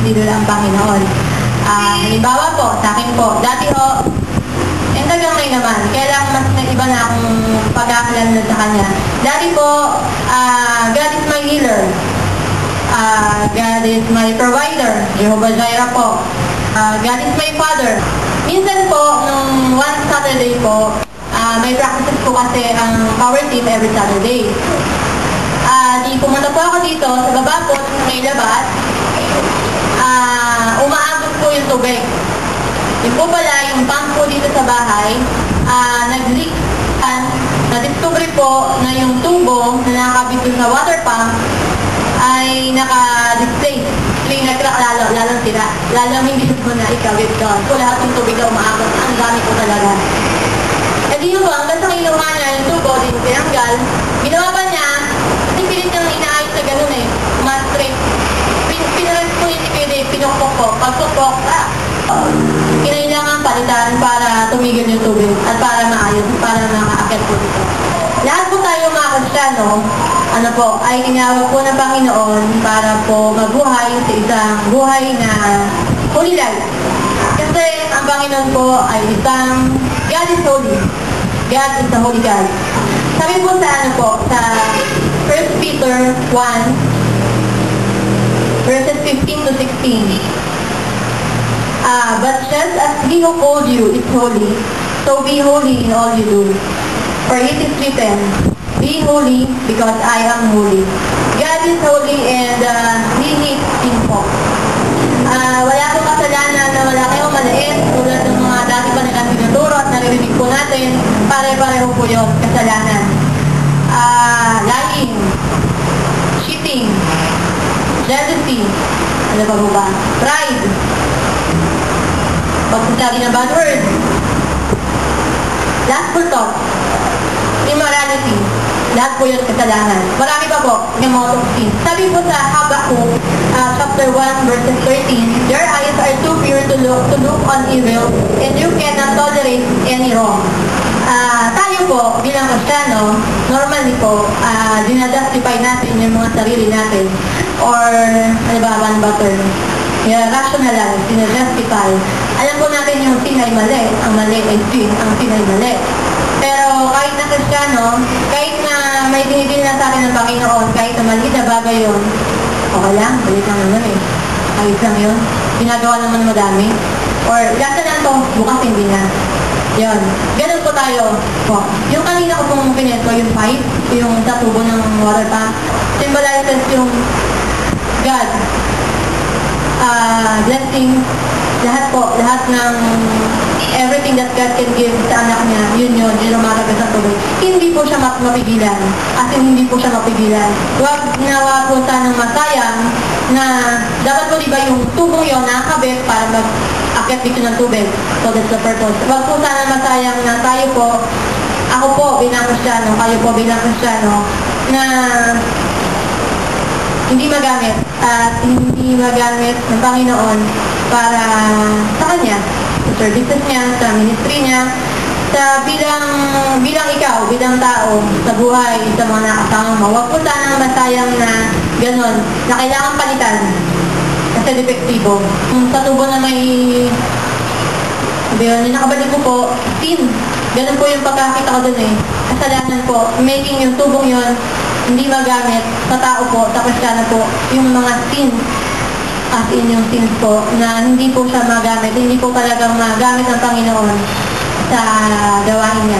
kinonsider ang Panginoon. Halimbawa po, sa akin po, dati ho, tagang may naman, kaya lang mas may iba na akong pag-aaral sa Kanya. Dati po, God is my healer. God is my provider. Jehovah Jireh po. God is my Father. Minsan po, nung one Saturday po, may practices po kasi ang power team every Saturday. Di pumunta po ako dito, sa baba po, may labat, umaabot po yung tubig. Yung po pala, yung pump po dito sa bahay, nag-leak. Na-discover po na yung tubo na nakakabit doon sa water pump ay naka-display. Nag-crack lalong sira. Lalong hindi po na ikabit doon. So lahat yung tubig na umaabot, ang dami po talaga. E di yun po, hanggang sa kinuha niya yung tubo, din tinanggal, ginawa pa niya, pilit niyang inaayos na gano'n eh, umastraight. Pinaras po yung tipid, pinukpok po, pagpukpok, kinailangan palitan para tumigil yung tubig at para maayos, para makaakyat po dito. Lahat po tayo mga Kristiyano, ay tinawag po ng Panginoon para po mabuhay sa isang buhay na holy life. Kasi ang Panginoon po ay isang God is holy. God is the holy God. Sabi po sa sa 1 Peter 1, verses 15 to 16. But just as He who called you is holy, so be holy in all you do. For it is written, be holy because I am holy. God is holy and He hates sin po. Wala po kasalanan na wala kayong maliit tulad ng mga dati pa nilang tinuturo at naririnig po natin, pare-pareho po yun, kasalanan. Lying, cheating, jealousy, ano pa po ba? Pride, pagsasabi ng bad word, lustful thought, immorality, lahat po yun kasalanan. Marami pa po, yung mga sin. Sabi po sa Habakkuk, chapter 1, verses 13, your eyes are too pure to look on evil, and you cannot tolerate any wrong. Tayo po, bilang Kristiyano, normally po, dinajustify natin yung mga sarili natin. Or, ano ba term? Rationalize, dinajustify. Alam po natin yung sin ay mali. Ang mali ay sin, ang sin ay mali. Pero kahit na Kristiyano, kahit na may dinidin na sa akin ng Panginoon, kahit na maliit na bagay yun, okay lang, balik lang naman eh. Ayos lang yun. Ginagawa naman madami. Or, lasa lang to, bukas hindi na. Yun. Ganun po tayo. Yung kanina ko pong pinento, yung pipe, yung sa tubo ng water pump, symbolizes yung God. Blessing, lahat po, lahat ng everything that God can give sa anak niya, yun, lumalabas sa tubig. Hindi po siya mapigilan. As in, hindi po siya mapigilan. Huwag nawa po sanang masayang na dapat po diba yung tubong yun nakakabit para mag-akyat dito ng tubig. So that's the purpose. Huwag po sana masayang na tayo po, ako po bilang Kristiyano, kayo po bilang Kristiyano, na hindi magamit at hindi magamit ng Panginoon para sa Kanya, sa services niya, sa ministry niya, sa bilang ikaw, bilang tao, sa buhay, sa mga nakasama mo. Huwag po sanang masayang na gano'n, na kailangan palitan kasi depektibo. Sa tubo na may yung nakabalik ko po, sin. Ganun po yung pagkakita ko dun eh. Kasalanan po, making yung tubong yun hindi magamit sa tao po, sa Kristiyano po, yung mga sin, as in yung sins po, na hindi po siya magamit, hindi po talagang magamit ng Panginoon sa gawain niya.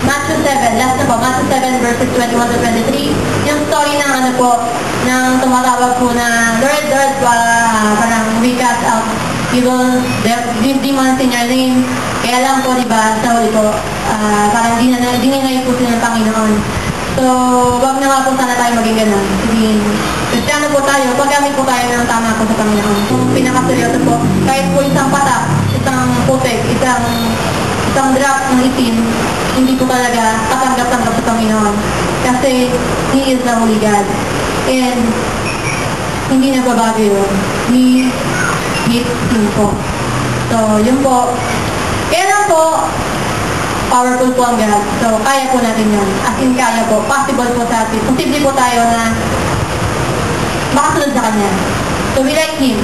Matthew 7, last na po, Matthew 7 verses 21 to 23, yung story ng ng tumatawag po na, Lord, parang we cast out evil demons in your name. Kaya lang po, diba, sa huli po, parang dininay po sila ng Panginoon. So, wag na nga po sana tayo maging ganun. Sabihin, Kristiyano po tayo, paggamit po tayo ng tama po sa Panginoon. Kung pinakaseryoso po, kahit po isang patak, isang putik, isang drop ng itim, hindi po talaga katanggap-tanggap sa Panginoon. Kasi, He is the Holy God. And, hindi nagbabago yun. He hates sin po. So, yun po. Kaya lang po, powerful po ang God. So, kaya po natin yun. As in, kaya po. Possible po sa atin. Posible po tayo na makasunod sa Kanya. So, we like Him.